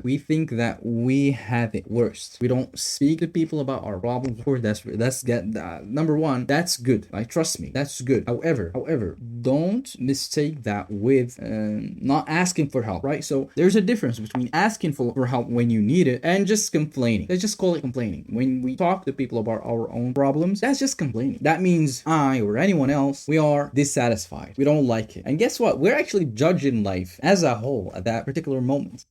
We think that we have it worst. We don't speak to people about our problems. Of course, that's get number one. That's good. Like trust me, that's good. However, don't mistake that with not asking for help. Right? So there's a difference between asking for help when you need it and just complaining. Let's just call it complaining. When we talk to people about our own problems, that's just complaining. That means I or anyone else, we are dissatisfied. We don't like it. And guess what? We're actually judging life as a whole at that particular moment.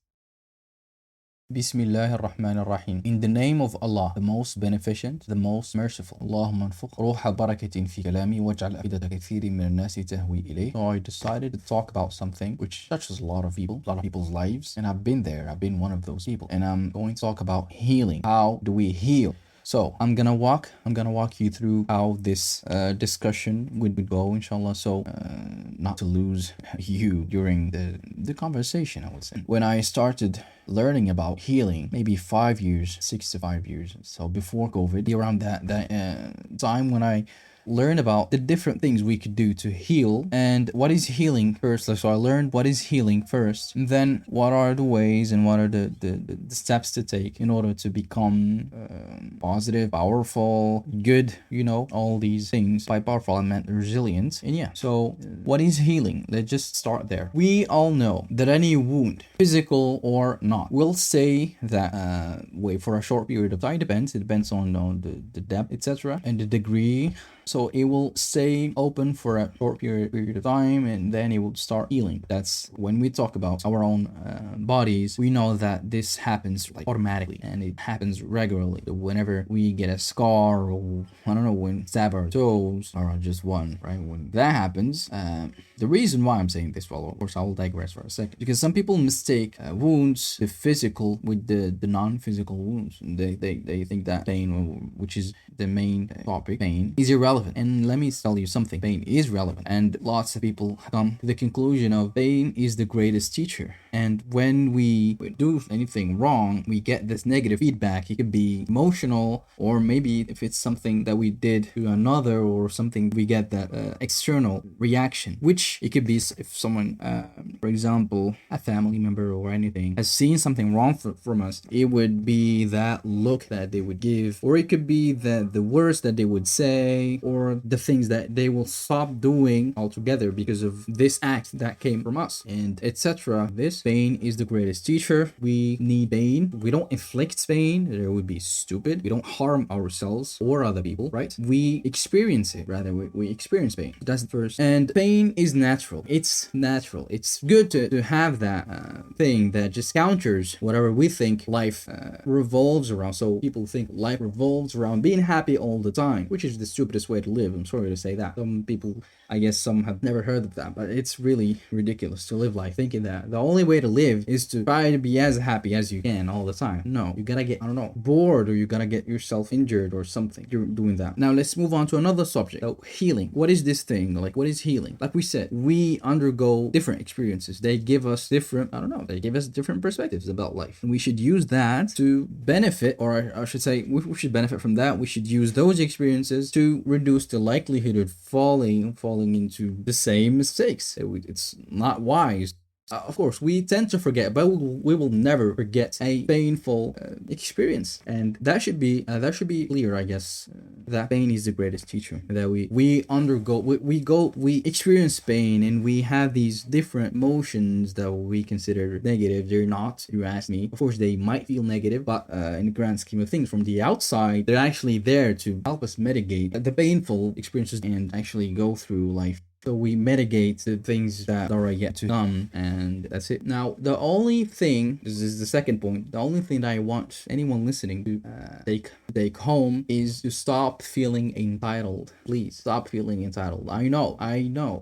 Bismillah ar-Rahman ar-Rahim. In the name of Allah, the most beneficent, the most merciful. Allahumma anfuq ruha barakatin fi kalami waj'al afidata kathirin min an-nasi tahwi ilayh. So I decided to talk about something which touches a lot of people's lives, and I've been there. I've been one of those people. And I'm going to talk about healing. How do we heal? So I'm gonna walk you through how this discussion would go, inshallah. So not to lose you during the conversation, I would say. When I started learning about healing, maybe 5 years, 6 to 5 years, so before COVID, around that time when I learn about the different things we could do to heal and what is healing first. So I learned what is healing first, and then what are the ways and what are the steps to take in order to become positive, powerful, good, all these things. By powerful, I meant resilient. And yeah, so what is healing? Let's just start there. We all know that any wound, physical or not, will stay that way for a short period of time. It depends on the depth, etc., and the degree. So it will stay open for a short period of time, and then it will start healing. That's when we talk about our own bodies. We know that this happens like automatically, and it happens regularly. Whenever we get a scar, or I don't know, when stab our toes, or just one, right? When that happens, the reason why I'm saying this, well, of course, I will digress for a second, because some people mistake wounds, the physical, with the non-physical wounds. They think that pain, which is the main topic, pain is irrelevant. And let me tell you something, pain is relevant, and lots of people come to the conclusion of pain is the greatest teacher. And when we do anything wrong, we get this negative feedback. It could be emotional, or maybe if it's something that we did to another or something, we get that external reaction, which it could be if someone, for example, a family member or anything, has seen something wrong from us. It would be that look that they would give, or it could be the words that they would say, or the things that they will stop doing altogether because of this act that came from us, and etc. This pain is the greatest teacher. We need pain. We don't inflict pain. It would be stupid. We don't harm ourselves or other people, right? We experience it. Rather, we experience pain. That's the first. And pain is natural. It's natural. It's good to have that thing that just counters whatever we think life revolves around. So people think life revolves around being happy all the time, which is the stupidest way to live. I'm sorry to say that. Some people, I guess some have never heard of that, but it's really ridiculous to live life thinking that the only way to live is to try to be as happy as you can all the time. No, you gotta get, I don't know, bored, or you gotta get yourself injured or something. You're doing that. Now let's move on to another subject. So healing. What is this thing? Like, what is healing? Like we said, we undergo different experiences. They give us different, I don't know, they give us different perspectives about life. And we should use that to benefit, or I should say, we should benefit from that. We should use those experiences to reduce the likelihood of falling into the same mistakes. It's not wise. Of course, we tend to forget, but we will never forget a painful experience, and that should be clear, I guess. That pain is the greatest teacher. That we undergo, we experience pain, and we have these different emotions that we consider negative. They're not, you ask me. Of course, they might feel negative, but in the grand scheme of things, from the outside, they're actually there to help us mitigate the painful experiences and actually go through life. So we mitigate the things that are yet to come, and that's it. Now, the only thing, this is the second point, the only thing that I want anyone listening to take home is to stop feeling entitled. Please, stop feeling entitled. I know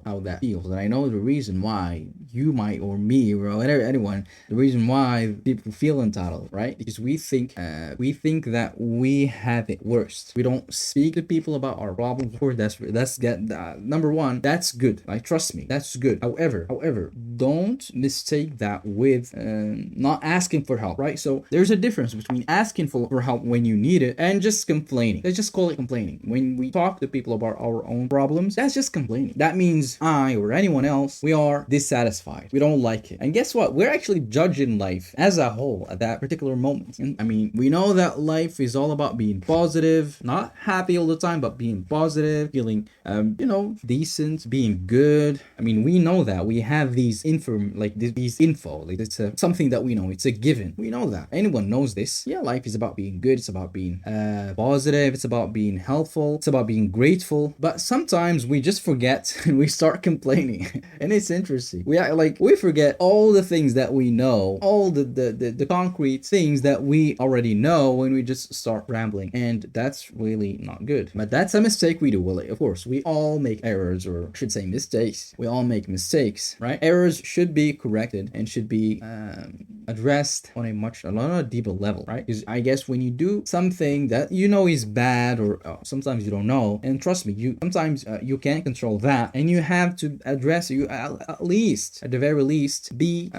how that feels, and I know the reason why you might, or me, or anyone, the reason why people feel entitled, right? Because we think that we have it worst. We don't speak to people about our problems. Of course, that's number one. That's good. Like, trust me, that's good. However, don't mistake that with not asking for help, right? So there's a difference between asking for help when you need it and just complaining. Let's just call it complaining. When we talk to people about our own problems, that's just complaining. That means I or anyone else, we are dissatisfied. We don't like it. And guess what? We're actually judging life as a whole at that particular moment. And I mean, we know that life is all about being positive, not happy all the time, but being positive, feeling, decent, being good. I mean, we know that. We have these info, like it's something that we know. It's a given. We know that. Anyone knows this. Yeah, life is about being good. It's about being positive. It's about being helpful. It's about being grateful. But sometimes we just forget and we start complaining. And it's interesting. We forget all the things that we know, all the concrete things that we already know when we just start rambling. And that's really not good. But that's a mistake we do. Well, of course, we all make errors, or I should say mistakes. We all make mistakes, right? Errors should be corrected and should be addressed on a lot of deeper level, right? Because I guess when you do something that you know is bad, or sometimes you don't know, and trust me, sometimes you can't control that, and you have to address you at the very least be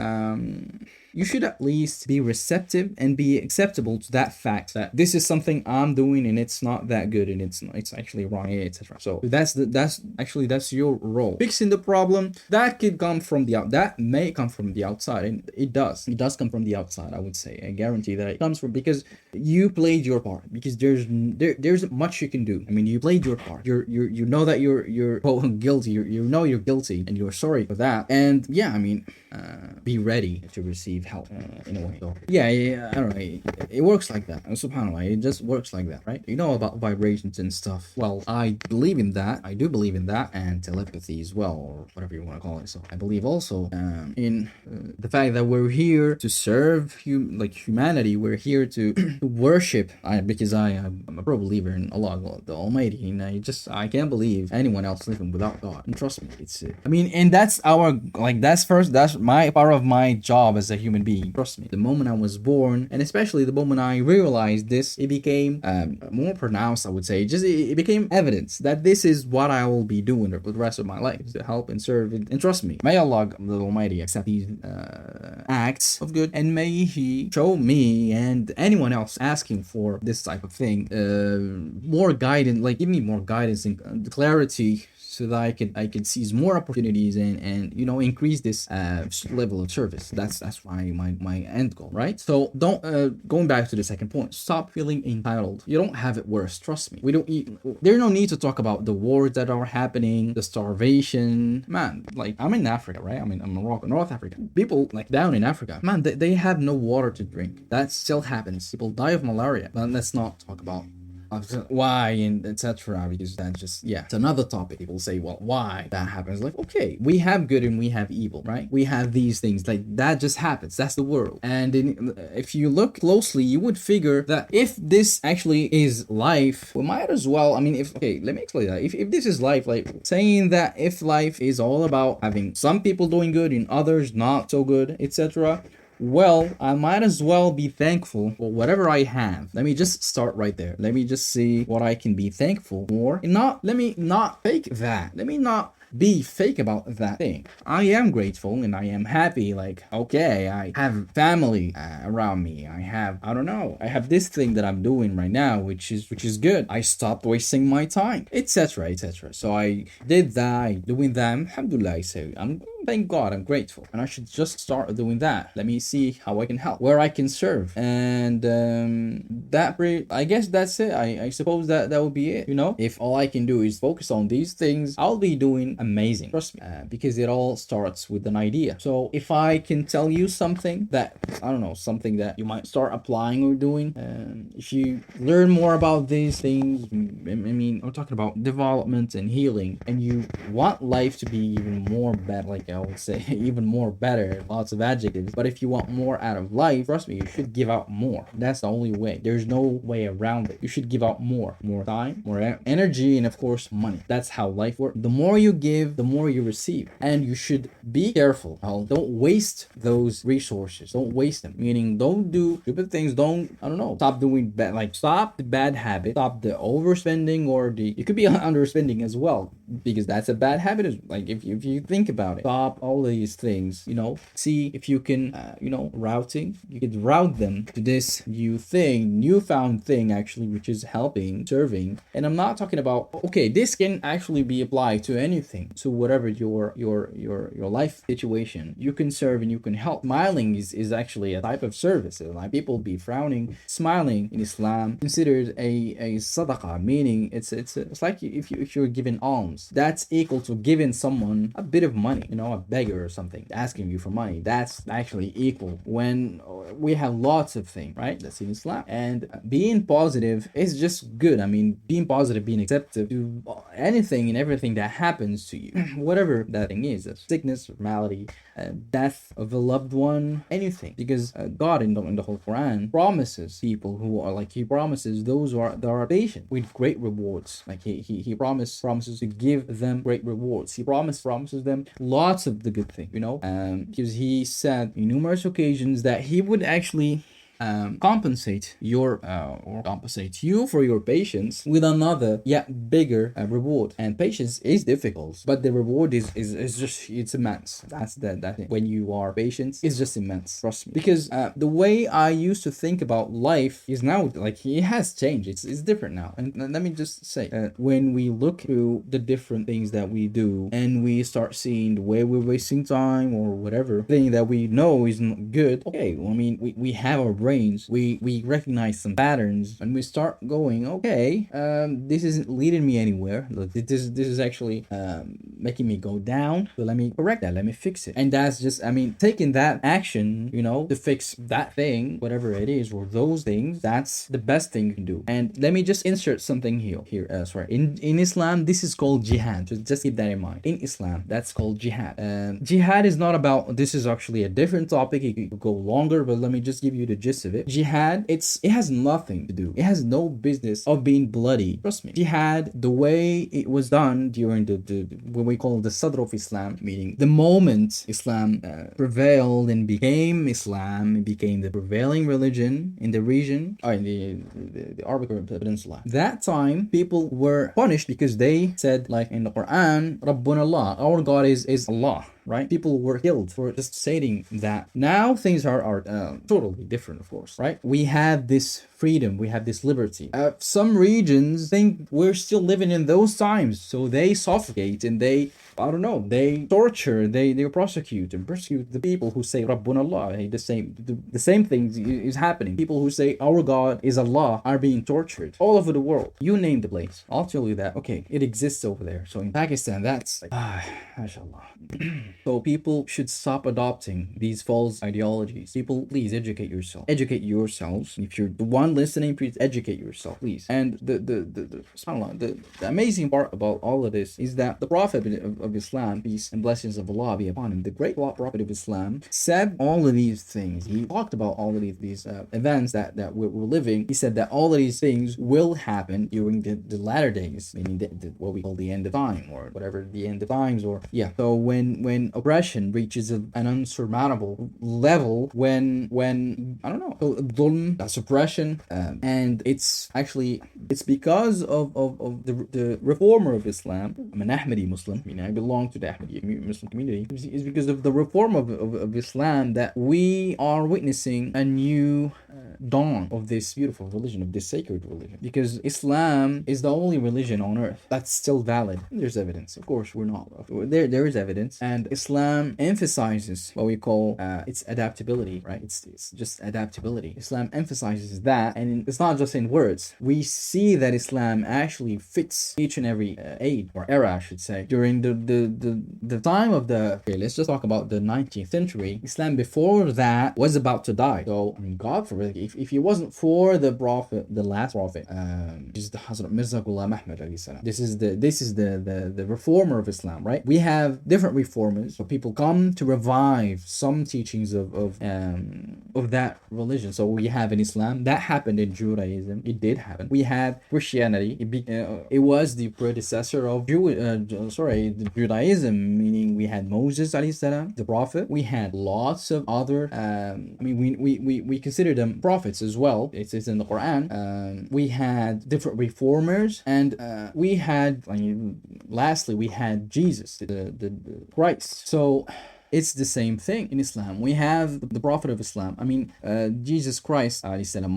you should at least be receptive and be acceptable to that fact that this is something I'm doing and it's not that good and it's actually wrong, etc. So that's your role. Fixing the problem that may come from the outside, and it does come from the outside. I would say, I guarantee that it comes from, because you played your part, because there's much you can do. I mean, you played your part. You know that you're guilty. You know you're guilty and you're sorry for that. And yeah, I mean, be ready to receive help in a way. So yeah, I don't know. It works like that. SubhanAllah, it just works like that, right? You know about vibrations and stuff. Well, I believe in that. I do believe in that, and telepathy as well, or whatever you want to call it. So I believe also in the fact that we're here to serve humanity. We're here to worship. Because I'm a pro believer in Allah, the Almighty, and I can't believe anyone else living without God. And trust me, it's and that's that's my part of my job as a human being. Trust me, the moment I was born, and especially the moment I realized this, it became more pronounced, I would say. It became evidence that this is what I will be doing for the rest of my life, to help and serve. And trust me, may Allah, the Almighty, accept these acts of good, and may He show me and anyone else asking for this type of thing more guidance, give me more guidance and clarity, so that I could seize more opportunities and increase this level of service. That's my end goal, right? So don't going back to the second point, stop feeling entitled. You don't have it worse, trust me. There's no need to talk about the wars that are happening, the starvation. Man, I'm in Africa, right? I'm in Morocco, North Africa. People down in Africa, man, they have no water to drink. That still happens. People die of malaria. But let's not talk about why and etc., because that's just, it's another topic. People say, well, why that happens? Okay, we have good and we have evil, right? We have these things, that just happens. That's the world. And if you look closely, you would figure that if this actually is life, we might as well, let me explain that. If this is life, saying that if life is all about having some people doing good and others not so good, etc., well, I might as well be thankful for whatever I have. Let me just start right there. Let me just see what I can be thankful for. And let me not fake that. Let me not be fake about that thing. I am grateful and I am happy. Okay, I have family around me. I have this thing that I'm doing right now, which is good. I stopped wasting my time, etc., etc. So I did that. I'm doing that. Alhamdulillah, I say. Thank God, I'm grateful. And I should just start doing that. Let me see how I can help, where I can serve. And I guess that's it. I suppose that would be it. If all I can do is focus on these things, I'll be doing amazing. Trust me. Because it all starts with an idea. So if I can tell you something that, something that you might start applying or doing, if you learn more about these things, I'm talking about development and healing, and you want life to be even more better, I would say, even more better, lots of adjectives. But if you want more out of life, trust me, you should give out more. That's the only way. There's no way around it. You should give out more time, more energy, and of course money. That's how life works. The more you give, the more you receive. And you should be careful. Don't waste those resources. Don't waste them. Meaning, don't do stupid things. Stop doing bad, stop the bad habit. Stop the overspending, or it could be underspending as well. because that's a bad habit. Like if you think about it, stop all these things, see if you can, routing, you could route them to this newfound thing actually, which is helping, serving. And I'm not talking about, okay, this can actually be applied to anything, to whatever your life situation. You can serve and you can help. Smiling is actually a type of service. Like people be frowning, smiling in Islam considered a sadaqah, meaning it's like if you're giving alms, that's equal to giving someone a bit of money, a beggar or something asking you for money. That's actually equal when we have lots of things, right? That's in Islam. And being positive is just good. I mean, being positive, being accepted to anything and everything that happens to you, whatever that thing is, a sickness, malady, death of a loved one, anything. Because God in the whole Quran promises people who are like, he promises those who are patient with great rewards. Like he promises to give them great rewards. He promises them lots of the good thing, because he said in numerous occasions that he would actually compensate you for your patience with another yet bigger reward. And patience is difficult, but the reward is just, it's immense. That's that when you are patient, it's just immense, trust me. Because the way I used to think about life is now, like, it has changed. It's different now. And let me just say, when we look through the different things that we do and we start seeing the way we're wasting time or whatever thing that we know is not good, okay, well, I mean, we have our brains, we recognize some patterns, and we start going, okay, this isn't leading me anywhere. Look, this is actually making me go down, so let me correct that, let me fix it. And that's just, I mean, taking that action, to fix that thing, whatever it is, or those things, that's the best thing you can do. And let me just insert something here. In Islam, this is called jihad. Just keep that in mind. In Islam, that's called jihad. Jihad is not about, this is actually a different topic, it could go longer, but let me just give you the gist of it. Jihad, it has nothing to do, it has no business of being bloody, trust me. Jihad, the way it was done during the what we call the Sadr of Islam, meaning the moment Islam prevailed and became Islam, it became the prevailing religion in the region, or in the Arabic Peninsula. That time, people were punished because they said, like in the Quran, Rabbuna Allah, our God is Allah. Right? People were killed for just saying that. Now things are totally different, of course, right? We have this freedom, we have this liberty. Some regions think we're still living in those times, so they suffocate and they torture, they prosecute and persecute the people who say Rabbuna Allah. The same thing is happening. People who say our God is Allah are being tortured all over the world. You name the place, I'll tell you that. Okay, it exists over there. So in Pakistan, that's like, mashallah. So people should stop adopting these false ideologies. People, please educate yourself. Educate yourselves. If you're the one listening, please educate yourself, please. And the amazing part about all of this is that the Prophet of Islam, peace and blessings of Allah be upon him, the great Prophet of Islam, said all of these things. He talked about all of these events that we're living. He said that all of these things will happen during the latter days, meaning what we call the end of time, or whatever the end of times, or yeah. So when oppression reaches an unsurmountable level, when I don't know, dhulm, that's oppression, and it's because of the reformer of Islam. I'm an Ahmadi Muslim, I mean, I belong to the Ahmadi Muslim community. It's because of the reform of Islam that we are witnessing a new dawn of this beautiful religion, of this sacred religion. Because Islam is the only religion on earth that's still valid. There's evidence, of course. There is evidence, and Islam emphasizes what we call its adaptability, right? It's just adaptability. Islam emphasizes that, and it's not just in words. We see that Islam actually fits each and every age, or era, I should say. During the time of let's just talk about the 19th century. Islam before that was about to die. So, I mean, God forbid, if he wasn't for the prophet, the last prophet, which is the Hazrat Mirza Ghulam Ahmad alayhi salam. This is the reformer of Islam, right? We have different reformers, so people come to revive some teachings of of that religion. So we have in Islam, that happened in Judaism. It did happen. We had Christianity. It was the predecessor of the Judaism, meaning we had Moses alayhi salam, the prophet. We had lots of other. We consider them prophets as well. It's in the Quran. We had different reformers, and we had. Lastly, we had Jesus, the Christ. So it's the same thing in Islam. We have the Prophet of Islam. Jesus Christ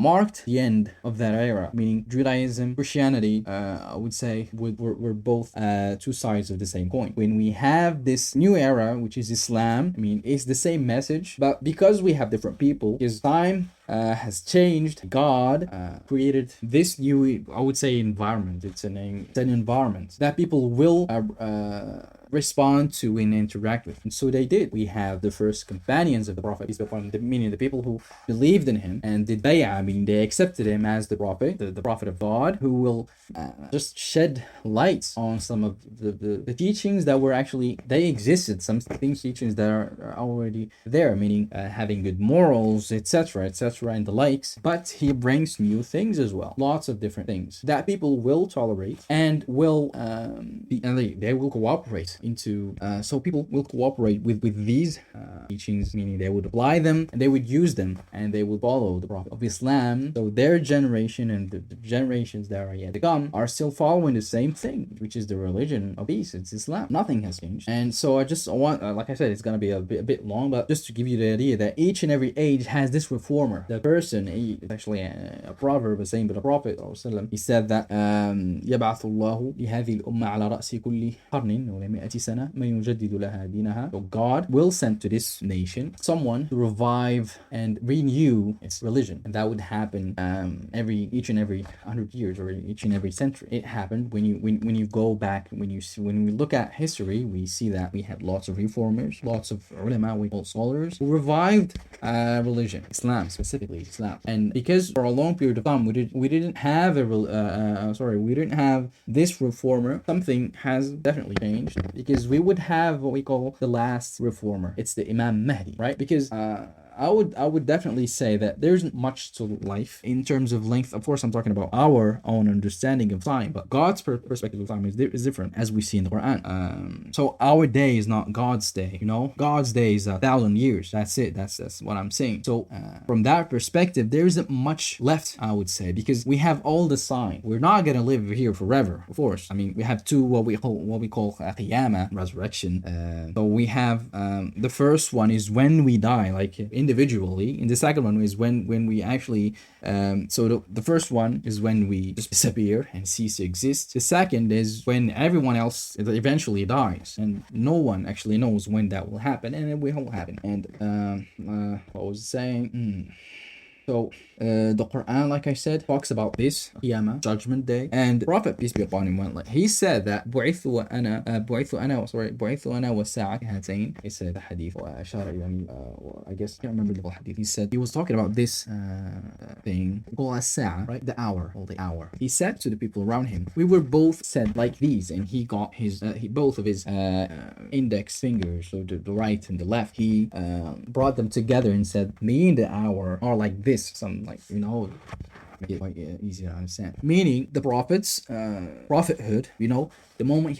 marked the end of that era, meaning Judaism, Christianity, I would say, were both two sides of the same coin. When we have this new era, which is Islam, it's the same message, but because we have different people, his time has changed. God created this new, I would say, environment. It's an environment that people will respond to and interact with. And so they did. We have the first companions of the Prophet, meaning the people who believed in him and did bay'ah, meaning they accepted him as the Prophet, the Prophet of God, who will just shed light on some of the teachings that were actually, they existed, some teachings that are already there, meaning having good morals, etc., and the likes. But he brings new things as well, lots of different things that people will tolerate and will they will cooperate into. So people will cooperate with these teachings, meaning they would apply them and they would use them and they would follow the Prophet of Islam. So their generation and the generations that are yet to come are still following the same thing, which is the religion of peace. It's Islam. Nothing has changed. And so I just want, like I said, it's gonna be a bit long, but just to give you the idea that each and every age has this reformer. The person, it's actually a proverb saying, but the Prophet, he said that يبعث الله لهذه الأمة على رأس كل قرن ولمئة سنة من يجدد لها دينها. So God will send to this nation someone to revive and renew its religion, and that would happen each and every 100 years or each and every century. It happened when you go back, when we look at history, we see that we had lots of reformers, lots of ulama, we call scholars, who revived religion, Islam, specifically Islam. And because for a long period of time we didn't have this reformer, something has definitely changed, because we would have what we call the last reformer. It's the Imam Mahdi, right? Because I would definitely say that there isn't much to life in terms of length. Of course, I'm talking about our own understanding of time, but God's perspective of time is different, as we see in the Quran. So our day is not God's day, God's day is 1,000 years. That's it. That's what I'm saying. So from that perspective, there isn't much left, I would say, because we have all the sign. We're not gonna live here forever, of course. We have two what we call qiyamah, resurrection. So we have the first one is when we die, like individually, and the second one is when we actually so the first one is when we just disappear and cease to exist. The second is when everyone else eventually dies, and no one actually knows when that will happen, and it will happen. And what was I saying? So the Quran, like I said, talks about this Qiyamah, Judgment Day, and Prophet, peace be upon him, he said that بعثت أنا والساعة هاتين. He said the hadith, I guess I can't remember the whole hadith. He said, he was talking about this thing called as-sa'a, right? The hour. He said to the people around him, we were both said like these, and he got his both of his index fingers, so the right and the left, he brought them together and said, me and the hour are like this. Some make it quite easy to understand. Meaning the Prophet's prophethood, the moment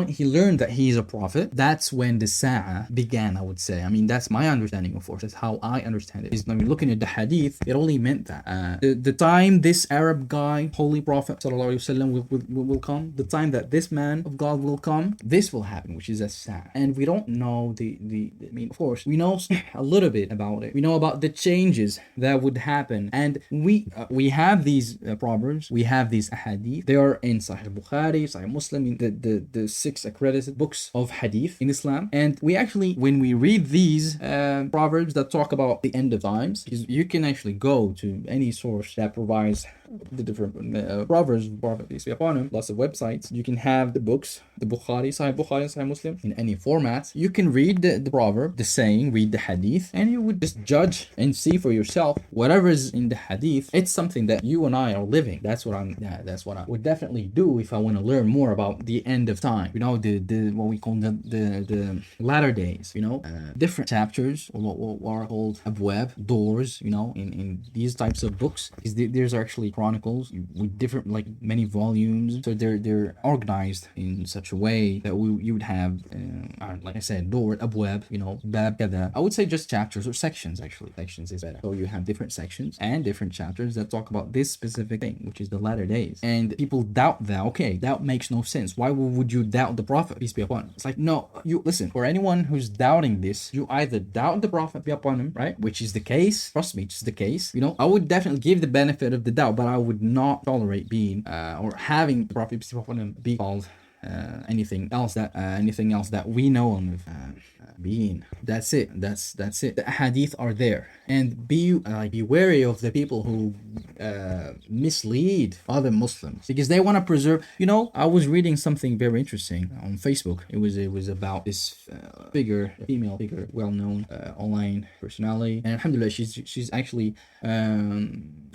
he learned that he is a prophet, that's when the Sa'a began, I would say. That's my understanding, of course. That's how I understand it. When you're looking at the hadith, it only meant that the time this Arab guy, Holy Prophet ﷺ, will come, the time that this man of God will come, this will happen, which is a Sa'a. And we don't know of course, we know a little bit about it. We know about the changes that would happen. And we have these proverbs, we have these hadith. They are in Sahih Bukhari, Sahih Muslim, the 6 accredited books of hadith in Islam. And we actually, when we read these proverbs that talk about the end of times, you can actually go to any source that provides the different proverbs, peace be upon him, lots of websites. You can have the books, the Bukhari, Sahih Muslim, in any format. You can read the proverb, the saying, read the hadith, and you would just judge and see for yourself whatever is in the hadith. it's something that you and I are living. That's what I would definitely do if I want to learn more about the end of time. The what we call the latter days. Different chapters, or what are called abwab, doors. In these types of books, is there's actually chronicles with different, like, many volumes. So they're organized in such a way that you would have, like I said, door, abwab, bab kada. I would say just chapters or sections. Actually, sections is better. So you have different sections and different chapters that talk about this specific thing, which is the latter days. And people doubt that. Okay, that makes no sense. Why would you doubt the Prophet, peace be upon him? It's like, no, you listen. For anyone who's doubting this, you either doubt the Prophet, be upon him, right? Which is the case. Trust me, it's the case. I would definitely give the benefit of the doubt, but I would not tolerate being or having the Prophet, peace be upon him, be called anything else that we know of being. That's it. That's it. The hadith are there, and be wary of the people who mislead other Muslims, because they want to preserve. I was reading something very interesting on Facebook. It was about this female figure, well known online personality, and alhamdulillah, she's actually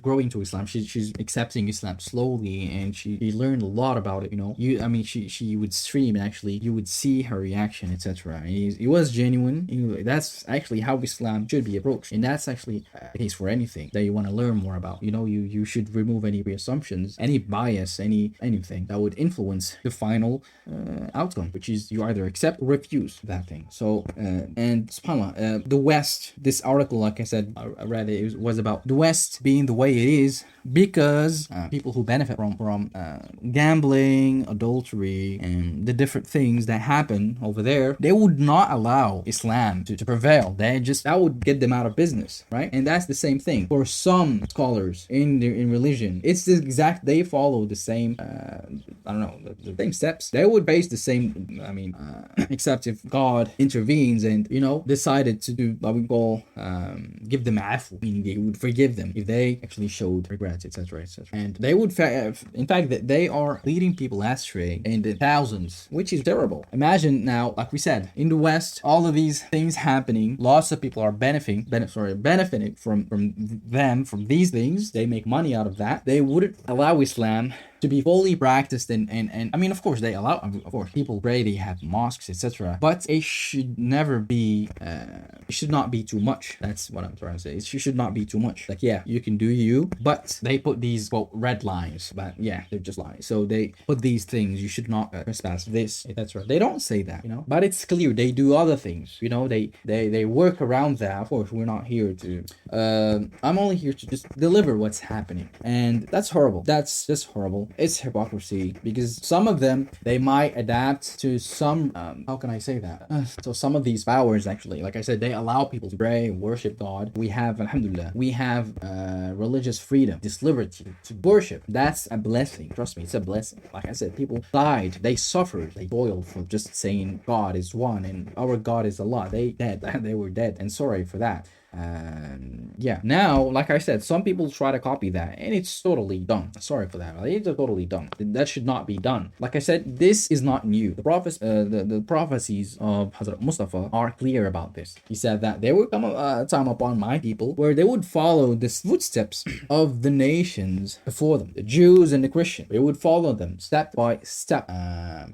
growing to Islam. She's accepting Islam slowly, and she learned a lot about it. She would stream, and actually you would see her reaction, etc. It was genuine. That's actually how Islam should be approached, and that's actually the case for anything that you want to learn more about. You should remove any preassumptions, any bias, anything that would influence the final outcome, which is you either accept or refuse that thing. So and subhanAllah, the West. This article, like I said, I read it was about the West being the way it is because people who benefit from gambling, adultery, and the different things that happen over there, they would not allow Islam to prevail. That would get them out of business, right? And that's the same thing for some scholars in religion. It's the exact. They follow the same. The same steps. They would face the same. Except if God intervenes and decided to do what we call give them afu, meaning they would forgive them if they actually showed regrets, etc., etc. And they would, in fact, that they are leading people astray in the thousands, which is terrible. Imagine now, like we said, in the West, all of these things happening, lots of people are benefiting from these things. They make money out of that. They wouldn't allow Islam to be fully practiced, and of course they allow. Of course, people pray, they have mosques, etc. But it should never be. It should not be too much. That's what I'm trying to say. It should not be too much. Like, yeah, you can do you, but they put these red lines. But yeah, they're just lines. So they put these things. You should not trespass this, etc. They don't say that, but it's clear they do other things. They work around that. Of course, we're not here to. I'm only here to just deliver what's happening, and that's horrible. That's just horrible. It's hypocrisy, because some of them, they might adapt to some how can I say that, so some of these powers, actually, like I said, they allow people to pray and worship God. We have, alhamdulillah, we have religious freedom, this liberty to worship. That's a blessing. Trust me, it's a blessing. Like I said, people died, they suffered, they boiled for just saying God is one and our God is Allah. They were dead, and sorry for that. Now, like I said, some people try to copy that, and it's totally dumb. Sorry for that. It's totally dumb. That should not be done. Like I said, this is not new. The prophets, the prophecies of Hazrat Mustafa are clear about this. He said that there will come a time upon my people where they would follow the footsteps of the nations before them, the Jews and the Christians. They would follow them step by step.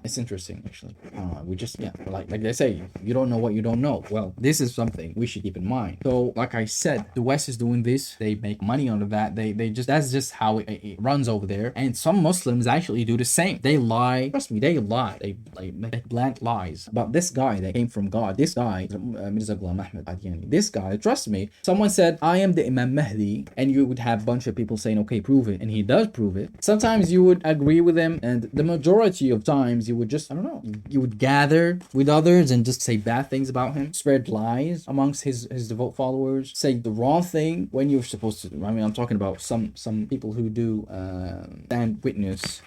It's interesting, actually. We just, like they say, you don't know what you don't know. Well, this is something we should keep in mind. So, like I said, the West is doing this. They make money out of that. That's just how it runs over there. And some Muslims actually do the same. They lie. Trust me, they lie. They make blank lies about this guy that came from God. This guy, Mirza Ghulam Ahmad Qadiani. This guy, trust me, someone said, I am the Imam Mahdi, and you would have a bunch of people saying, okay, prove it. And he does prove it. Sometimes you would agree with him, and the majority of times you would just, you would gather with others and just say bad things about him, spread lies amongst his devout followers, say the wrong thing when you're supposed to. I'm talking about some people who do stand witness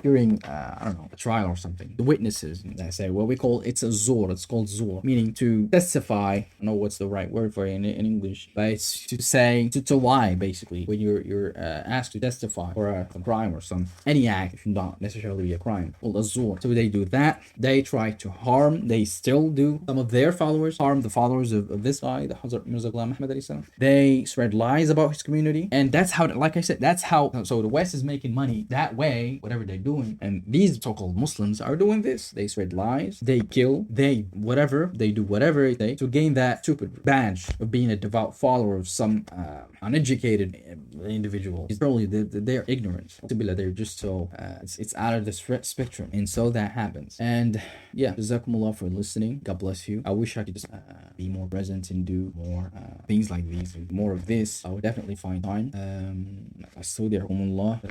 during I don't know, a trial or something, the witnesses they say, well, we call it's a zur, it's called zur, meaning to testify. I don't know what's the right word for it in English, but it's to say to lie, basically, when you're asked to testify for a crime or some any act, if not necessarily a crime, called a zur. So they do that. They try to harm, they still do, some of their followers harm the followers of this guy, the Hazrat Mirza Ghulam Muhammad alayhi salam. They spread lies about his community, and that's how, like I said, that's how. So the West is making money that way, whatever they're doing, and these so-called Muslims are doing this. They spread lies, they kill, they whatever, they do whatever they to gain that stupid badge of being a devout follower of some uneducated individual. It's probably they're ignorant. They're just so it's out of the spectrum, and so that happens. And yeah, Jazakumullah for listening. God bless you. I wish I could just be more present and do more things like these, more of this. I would definitely find time. Astaghfirullah.